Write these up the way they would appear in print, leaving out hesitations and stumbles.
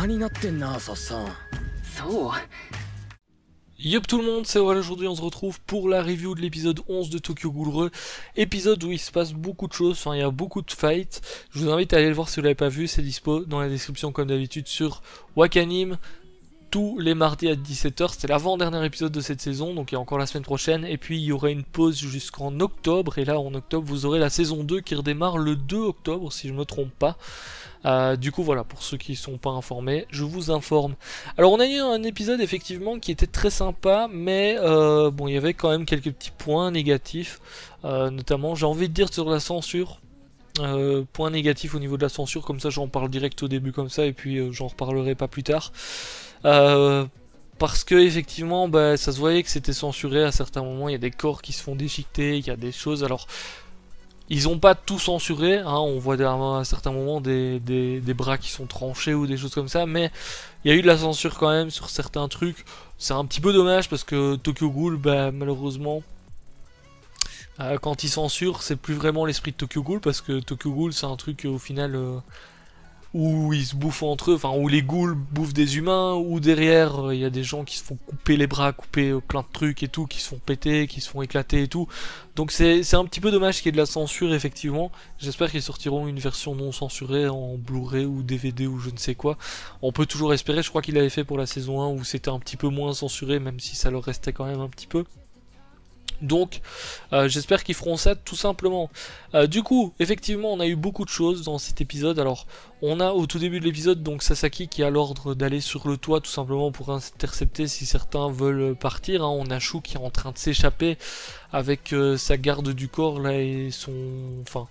場になってんな、さっさん。そう。Yup tout le monde, c'est vrai, aujourd'hui on se retrouve pour la review de l'épisode 11 de Tokyo Ghoul 2, épisode où il se passe beaucoup de choses, enfin il y a beaucoup de fights. Je vous invite à aller le voir si vous l'avez pas vu, c'est dispo dans la description comme d'habitude sur Wakanim, tous les mardis à 17h, c'est l'avant-dernier épisode de cette saison, donc il y a encore la semaine prochaine, et puis il y aura une pause jusqu'en octobre, et là en octobre vous aurez la saison 2 qui redémarre le 2 octobre si je me trompe pas. Du coup voilà, pour ceux qui ne sont pas informés, je vous informe. Alors on a eu un épisode effectivement qui était très sympa, mais bon, il y avait quand même quelques petits points négatifs, notamment j'ai envie de dire sur la censure. Point négatif au niveau de la censure, comme ça j'en parle direct au début comme ça, et puis j'en reparlerai pas plus tard. Parce que effectivement bah, ça se voyait que c'était censuré à certains moments, il y a des corps qui se font déchiqueter, il y a des choses, alors... Ils ont pas tout censuré, hein, on voit à certains moments des bras qui sont tranchés ou des choses comme ça, mais il y a eu de la censure quand même sur certains trucs. C'est un petit peu dommage parce que Tokyo Ghoul, bah, malheureusement, quand ils censurent, c'est plus vraiment l'esprit de Tokyo Ghoul, parce que Tokyo Ghoul c'est un truc au final où ils se bouffent entre eux, enfin où les ghouls bouffent des humains, ou derrière il y a des gens qui se font couper les bras, couper plein de trucs et tout, qui se font péter, qui se font éclater et tout. Donc c'est un petit peu dommage qu'il y ait de la censure effectivement. J'espère qu'ils sortiront une version non censurée en Blu-ray ou DVD ou je ne sais quoi. On peut toujours espérer, je crois qu'il avait fait pour la saison 1 où c'était un petit peu moins censuré, même si ça leur restait quand même un petit peu. Donc j'espère qu'ils feront ça tout simplement. Du coup, effectivement, on a eu beaucoup de choses dans cet épisode. Alors, on a au tout début de l'épisode donc Sasaki qui a l'ordre d'aller sur le toit tout simplement pour intercepter si certains veulent partir. Hein. On a Shu qui est en train de s'échapper avec sa garde du corps là et son... Enfin,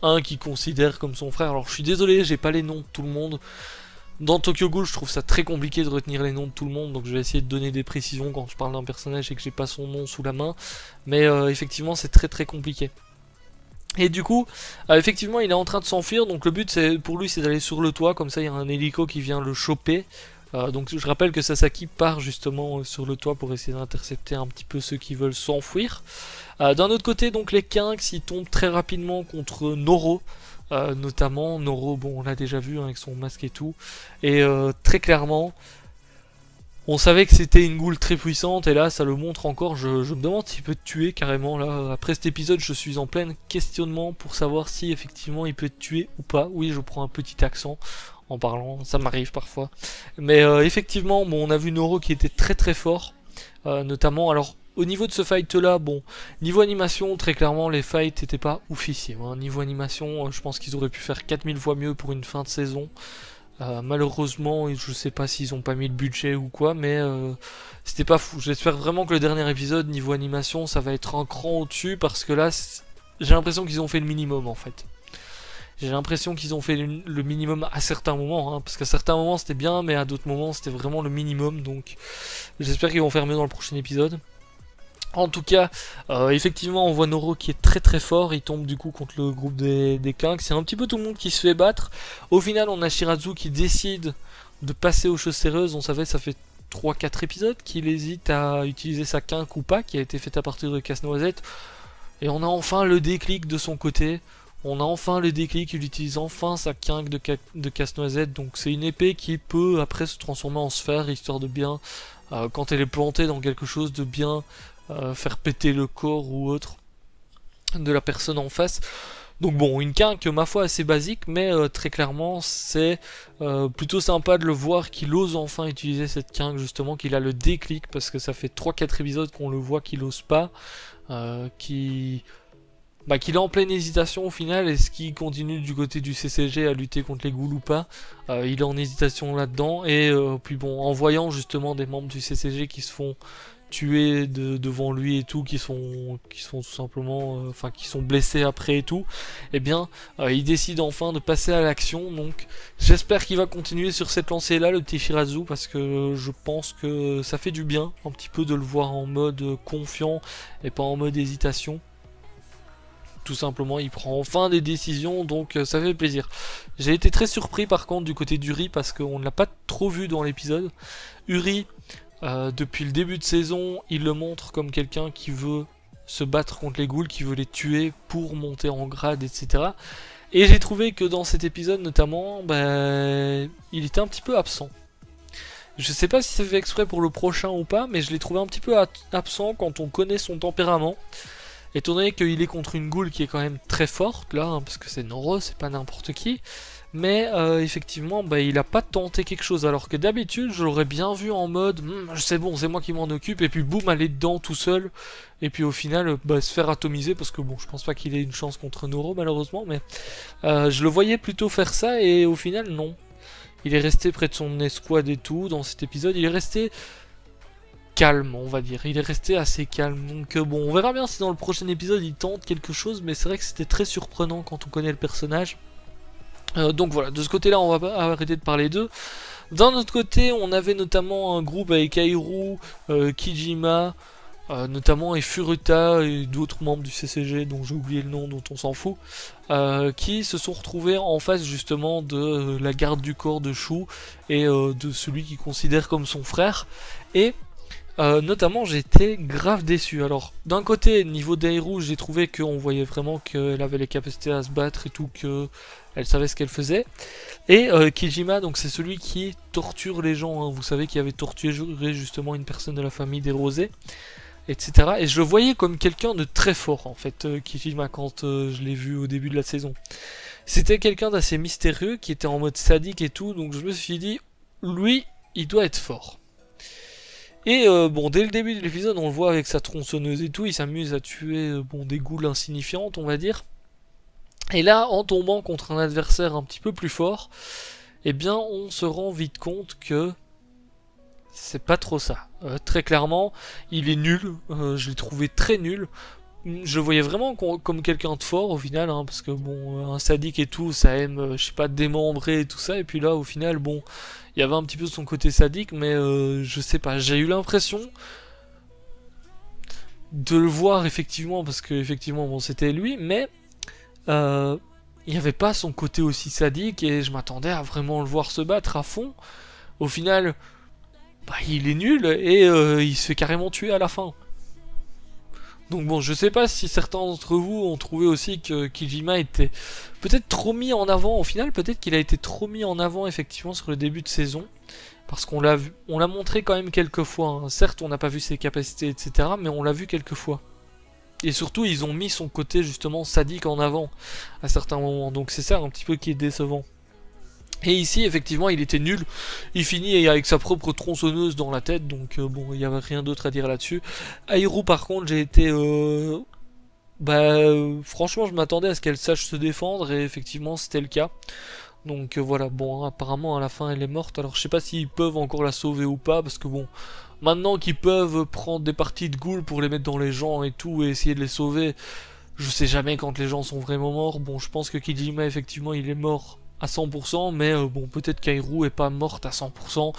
un qui considère comme son frère. Alors, je suis désolé, j'ai pas les noms de tout le monde. Dans Tokyo Ghoul, je trouve ça très compliqué de retenir les noms de tout le monde, donc je vais essayer de donner des précisions quand je parle d'un personnage et que j'ai pas son nom sous la main, mais effectivement c'est très compliqué. Et du coup, effectivement il est en train de s'enfuir, donc le but pour lui c'est d'aller sur le toit, comme ça il y a un hélico qui vient le choper. Donc je rappelle que Sasaki part justement sur le toit pour essayer d'intercepter un petit peu ceux qui veulent s'enfuir. D'un autre côté donc les Kinks ils tombent très rapidement contre Noro. Notamment Noro, bon on l'a déjà vu hein, avec son masque et tout, et très clairement on savait que c'était une ghoul très puissante et là ça le montre encore. Je me demande s'il peut te tuer carrément là. Après cet épisode je suis en plein questionnement pour savoir si effectivement il peut te tuer ou pas. Oui, je prends un petit accent en parlant, ça m'arrive parfois, mais effectivement bon, on a vu Noro qui était très fort, notamment. Alors au niveau de ce fight là, bon, niveau animation, très clairement les fights n'étaient pas oufissimes. Hein. Niveau animation, je pense qu'ils auraient pu faire 4000 fois mieux pour une fin de saison. Malheureusement, je sais pas s'ils ont pas mis le budget ou quoi, mais c'était pas fou. J'espère vraiment que le dernier épisode, niveau animation, ça va être un cran au-dessus, parce que là, j'ai l'impression qu'ils ont fait le minimum en fait. J'ai l'impression qu'ils ont fait le minimum à certains moments, hein, parce qu'à certains moments c'était bien, mais à d'autres moments c'était vraiment le minimum, donc j'espère qu'ils vont faire mieux dans le prochain épisode. En tout cas, effectivement, on voit Noro qui est très fort. Il tombe du coup contre le groupe des Kinks. C'est un petit peu tout le monde qui se fait battre. Au final, on a Shirazu qui décide de passer aux choses sérieuses. On savait, ça fait 3-4 épisodes qu'il hésite à utiliser sa Kink ou pas, qui a été faite à partir de Casse-Noisette. Et on a enfin le déclic de son côté. On a enfin le déclic, il utilise enfin sa Kink de Casse-Noisette. Donc c'est une épée qui peut après se transformer en sphère, histoire de bien, quand elle est plantée dans quelque chose, de bien... faire péter le corps ou autre de la personne en face. Donc bon, une Kink ma foi assez basique, mais très clairement c'est plutôt sympa de le voir qu'il ose enfin utiliser cette Kink, justement, qu'il a le déclic, parce que ça fait 3-4 épisodes qu'on le voit qu'il ose pas, qu'il est en pleine hésitation au final. Est-ce qu'il continue du côté du CCG à lutter contre les ghouls ou pas? Il est en hésitation là-dedans, et puis bon, en voyant justement des membres du CCG qui se font tués devant lui et tout, qui sont tout simplement qui sont blessés après et tout, et bien il décide enfin de passer à l'action. Donc j'espère qu'il va continuer sur cette lancée là, le petit Shirazu, parce que je pense que ça fait du bien un petit peu de le voir en mode confiant et pas en mode hésitation. Tout simplement, il prend enfin des décisions, donc ça fait plaisir. J'ai été très surpris par contre du côté d'Uri, parce qu'on ne l'a pas trop vu dans l'épisode. Uri, depuis le début de saison, il le montre comme quelqu'un qui veut se battre contre les ghouls, qui veut les tuer pour monter en grade, etc. Et j'ai trouvé que dans cet épisode notamment, bah, il était un petit peu absent. Je sais pas si c'est fait exprès pour le prochain ou pas, mais je l'ai trouvé un petit peu absent quand on connaît son tempérament. Étant donné qu'il est contre une ghoul qui est quand même très forte là, hein, parce que c'est Noro, c'est pas n'importe qui. Mais effectivement, bah, il a pas tenté quelque chose, alors que d'habitude, je l'aurais bien vu en mode c'est bon, c'est moi qui m'en occupe, et puis boum, aller dedans tout seul, et puis au final, bah, se faire atomiser, parce que bon, je pense pas qu'il ait une chance contre Noro malheureusement, mais je le voyais plutôt faire ça, et au final, non. Il est resté près de son escouade et tout, dans cet épisode, il est resté calme, on va dire. Il est resté assez calme. Donc bon, on verra bien si dans le prochain épisode il tente quelque chose, mais c'est vrai que c'était très surprenant quand on connaît le personnage. Donc voilà, de ce côté-là, on va pas arrêter de parler d'eux. D'un autre côté, on avait notamment un groupe avec Airu, Kijima, notamment et Furuta et d'autres membres du CCG dont j'ai oublié le nom, dont on s'en fout, qui se sont retrouvés en face justement de la garde du corps de Shu et de celui qu'il considère comme son frère. Et notamment j'étais grave déçu. Alors d'un côté niveau d'Airu, j'ai trouvé qu'on voyait vraiment qu'elle avait les capacités à se battre et tout, qu'elle savait ce qu'elle faisait. Et Kijima, donc c'est celui qui torture les gens, hein. Vous savez qu'il avait torturé justement une personne de la famille des Rosés, etc. Et je le voyais comme quelqu'un de très fort en fait, Kijima, quand je l'ai vu au début de la saison. C'était quelqu'un d'assez mystérieux, qui était en mode sadique et tout, donc je me suis dit, lui, il doit être fort. Et bon, dès le début de l'épisode, on le voit avec sa tronçonneuse et tout, il s'amuse à tuer bon, des ghouls insignifiantes, on va dire. Et là, en tombant contre un adversaire un petit peu plus fort, eh bien, on se rend vite compte que c'est pas trop ça. Très clairement, il est nul, je l'ai trouvé très nul. Je le voyais vraiment comme quelqu'un de fort au final, hein, parce que bon, un sadique et tout, ça aime, je sais pas, démembrer et tout ça, et puis là, au final, bon, il y avait un petit peu son côté sadique, mais je sais pas, j'ai eu l'impression de le voir effectivement, parce que effectivement, bon, c'était lui, mais il n'y avait pas son côté aussi sadique, et je m'attendais à vraiment le voir se battre à fond. Au final, bah, il est nul, et il se fait carrément tuer à la fin. Donc bon, je sais pas si certains d'entre vous ont trouvé aussi que Kijima était peut-être trop mis en avant. Au final, peut-être qu'il a été trop mis en avant effectivement sur le début de saison, parce qu'on l'a vu, on l'a montré quand même quelques fois, hein. Certes, on n'a pas vu ses capacités, etc., mais on l'a vu quelques fois. Et surtout, ils ont mis son côté justement sadique en avant à certains moments. Donc c'est ça un petit peu qui est décevant. Et ici, effectivement, il était nul. Il finit avec sa propre tronçonneuse dans la tête, donc bon, il n'y avait rien d'autre à dire là-dessus. Airu, par contre, j'ai été... franchement, je m'attendais à ce qu'elle sache se défendre, et effectivement, c'était le cas. Donc voilà, bon, apparemment, à la fin, elle est morte. Alors, je sais pas s'ils peuvent encore la sauver ou pas, parce que bon, maintenant qu'ils peuvent prendre des parties de ghouls pour les mettre dans les gens et tout, et essayer de les sauver, je sais jamais quand les gens sont vraiment morts. Bon, je pense que Kijima, effectivement, il est mort à 100%, mais bon, peut-être qu'Airu est pas morte à 100%.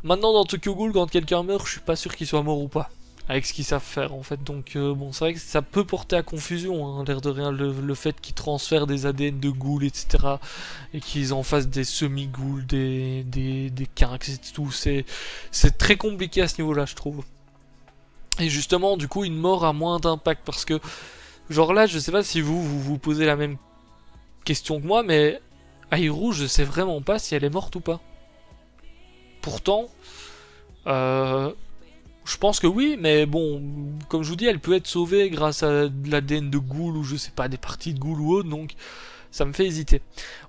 Maintenant, dans Tokyo Ghoul, quand quelqu'un meurt, je suis pas sûr qu'il soit mort ou pas, avec ce qu'ils savent faire en fait. Donc bon, c'est vrai que ça peut porter à confusion, hein, l'air de rien, le fait qu'ils transfèrent des ADN de ghouls, etc., et qu'ils en fassent des semi-ghouls, des quinques et tout. C'est très compliqué à ce niveau-là, je trouve. Et justement, du coup, une mort a moins d'impact, parce que, genre là, je sais pas si vous posez la même question que moi, mais Airu, je sais vraiment pas si elle est morte ou pas. Pourtant, je pense que oui, mais bon, comme je vous dis, elle peut être sauvée grâce à de l'ADN de ghoul, ou je sais pas, des parties de ghoul ou autre, donc ça me fait hésiter.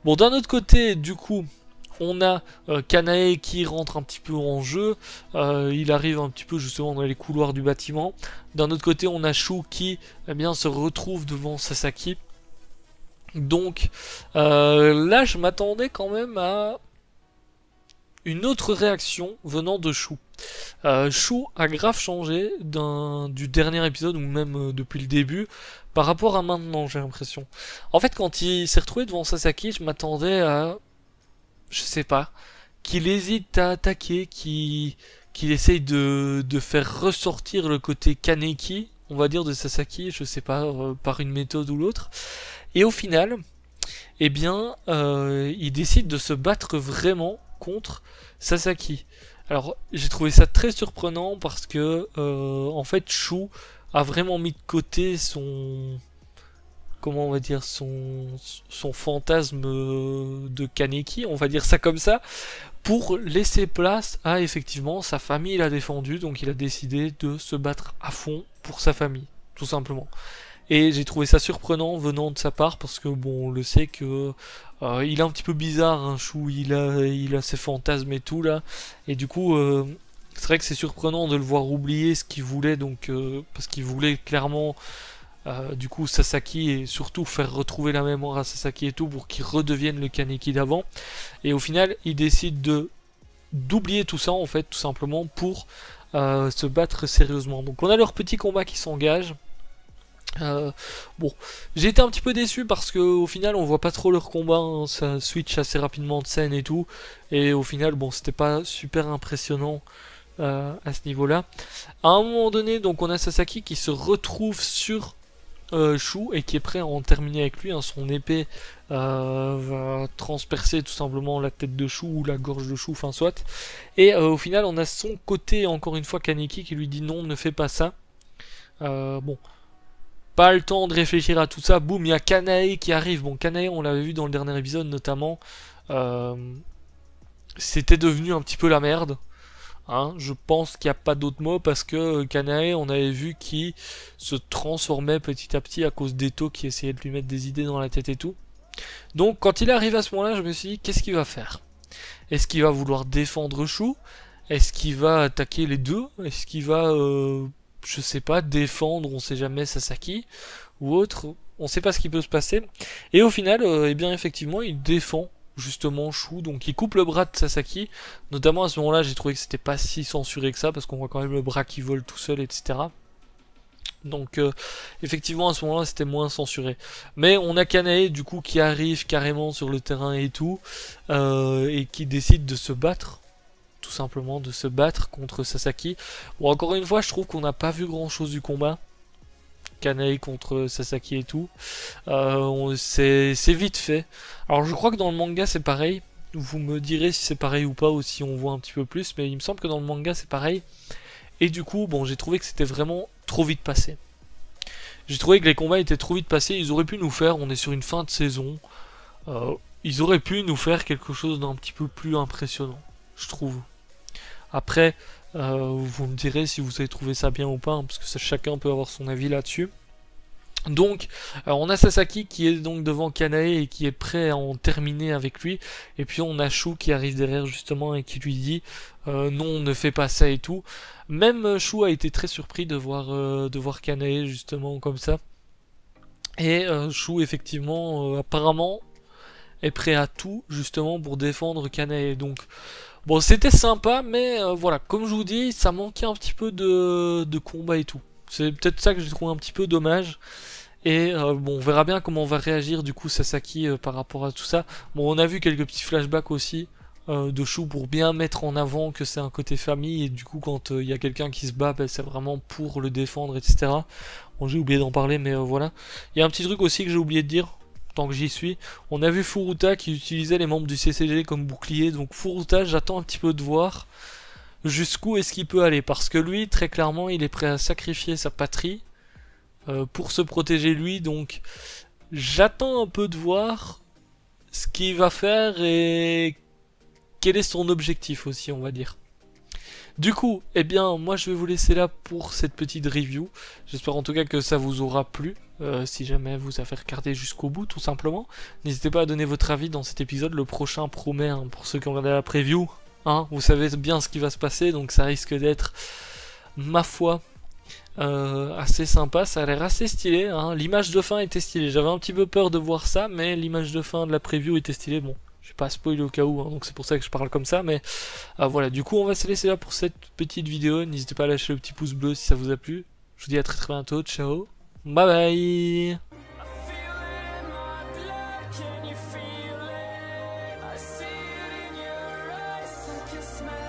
Bon, d'un autre côté, du coup, on a Kanae qui rentre un petit peu en jeu. Il arrive un petit peu justement dans les couloirs du bâtiment. D'un autre côté, on a Shu qui eh bien, se retrouve devant Sasaki. Donc là, je m'attendais quand même à une autre réaction venant de Shu. Shu a grave changé du dernier épisode, ou même depuis le début, par rapport à maintenant, j'ai l'impression. En fait, quand il s'est retrouvé devant Sasaki, je m'attendais à... je sais pas, qu'il hésite à attaquer, qu'il essaye de faire ressortir le côté Kaneki, on va dire, de Sasaki, je sais pas, par une méthode ou l'autre. Et au final, eh bien, il décide de se battre vraiment contre Sasaki. Alors, j'ai trouvé ça très surprenant parce que, en fait, Shu a vraiment mis de côté comment on va dire, son fantasme de Kaneki, on va dire ça comme ça, pour laisser place à effectivement sa famille l'a défendu, donc il a décidé de se battre à fond pour sa famille, tout simplement. Et j'ai trouvé ça surprenant venant de sa part parce que bon, on le sait que il est un petit peu bizarre, hein, Chou, il a ses fantasmes et tout là, et du coup c'est vrai que c'est surprenant de le voir oublier ce qu'il voulait, donc parce qu'il voulait clairement du coup Sasaki et surtout faire retrouver la mémoire à Sasaki et tout pour qu'il redevienne le Kaneki d'avant. Et au final, il décide de d'oublier tout ça en fait, tout simplement pour se battre sérieusement. Donc on a leur petit combat qui s'engage. Bon, j'ai été un petit peu déçu parce que au final on voit pas trop leur combat, hein, ça switch assez rapidement de scène et tout, et au final bon c'était pas super impressionnant à ce niveau-là. À un moment donné, donc on a Sasaki qui se retrouve sur Chou et qui est prêt à en terminer avec lui, hein. Son épée va transpercer tout simplement la tête de Chou ou la gorge de Chou, enfin soit. Et au final on a son côté encore une fois Kaneki qui lui dit non, ne fais pas ça. Bon, pas le temps de réfléchir à tout ça, boum, il y a Kanae qui arrive. Bon, Kanae on l'avait vu dans le dernier épisode notamment, c'était devenu un petit peu la merde. Hein, je pense qu'il n'y a pas d'autre mot parce que Kanae, on avait vu qu'il se transformait petit à petit à cause d'Eto qui essayait de lui mettre des idées dans la tête et tout. Donc quand il arrive à ce moment-là, je me suis dit, qu'est-ce qu'il va faire? Est-ce qu'il va vouloir défendre Chou? Est-ce qu'il va attaquer les deux? Est-ce qu'il va, je sais pas, défendre, on sait jamais, Sasaki ou autre? On sait pas ce qui peut se passer. Et au final, eh bien effectivement, il défend justement Chou, donc il coupe le bras de Sasaki, notamment à ce moment là j'ai trouvé que c'était pas si censuré que ça, parce qu'on voit quand même le bras qui vole tout seul, etc. Donc effectivement à ce moment là c'était moins censuré. Mais on a Kanae du coup qui arrive carrément sur le terrain et tout, et qui décide de se battre, tout simplement de se battre contre Sasaki. Bon, encore une fois je trouve qu'on n'a pas vu grand chose du combat, Kanae contre Sasaki et tout. C'est vite fait. Alors je crois que dans le manga c'est pareil. Vous me direz si c'est pareil ou pas, ou si on voit un petit peu plus, mais il me semble que dans le manga c'est pareil. Et du coup, bon, j'ai trouvé que c'était vraiment trop vite passé. J'ai trouvé que les combats étaient trop vite passés. Ils auraient pu nous faire, on est sur une fin de saison, ils auraient pu nous faire quelque chose d'un petit peu plus impressionnant, je trouve. Après, vous me direz si vous avez trouvé ça bien ou pas, hein, parce que ça, chacun peut avoir son avis là-dessus. Donc, on a Sasaki qui est donc devant Kanae et qui est prêt à en terminer avec lui. Et puis on a Chou qui arrive derrière justement et qui lui dit non, ne fais pas ça et tout. Même Chou a été très surpris de voir Kanae justement comme ça. Et Chou effectivement apparemment est prêt à tout justement pour défendre Kanae. Donc bon, c'était sympa, mais voilà, comme je vous dis, ça manquait un petit peu de combat et tout. C'est peut-être ça que j'ai trouvé un petit peu dommage. Et bon, on verra bien comment on va réagir du coup Sasaki par rapport à tout ça. Bon, on a vu quelques petits flashbacks aussi de Chou pour bien mettre en avant que c'est un côté famille. Et du coup, quand il y a quelqu'un qui se bat, ben, c'est vraiment pour le défendre, etc. Bon, j'ai oublié d'en parler, mais voilà. Il y a un petit truc aussi que j'ai oublié de dire, tant que j'y suis. On a vu Furuta qui utilisait les membres du CCG comme bouclier. Donc Furuta, j'attends un petit peu de voir jusqu'où est-ce qu'il peut aller, parce que lui très clairement il est prêt à sacrifier sa patrie pour se protéger lui, donc j'attends un peu de voir ce qu'il va faire et quel est son objectif aussi, on va dire. Du coup, eh bien, moi je vais vous laisser là pour cette petite review. J'espère en tout cas que ça vous aura plu. Si jamais vous avez regardé jusqu'au bout, tout simplement. N'hésitez pas à donner votre avis dans cet épisode. Le prochain promet, hein, pour ceux qui ont regardé la preview. Hein, vous savez bien ce qui va se passer, donc ça risque d'être, ma foi, assez sympa. Ça a l'air assez stylé, hein. L'image de fin était stylée, j'avais un petit peu peur de voir ça, mais l'image de fin de la preview était stylée. Bon, je vais pas spoiler au cas où, hein, donc c'est pour ça que je parle comme ça, mais voilà, du coup on va se laisser là pour cette petite vidéo. N'hésitez pas à lâcher le petit pouce bleu si ça vous a plu. Je vous dis à très très bientôt, ciao, bye bye. Smile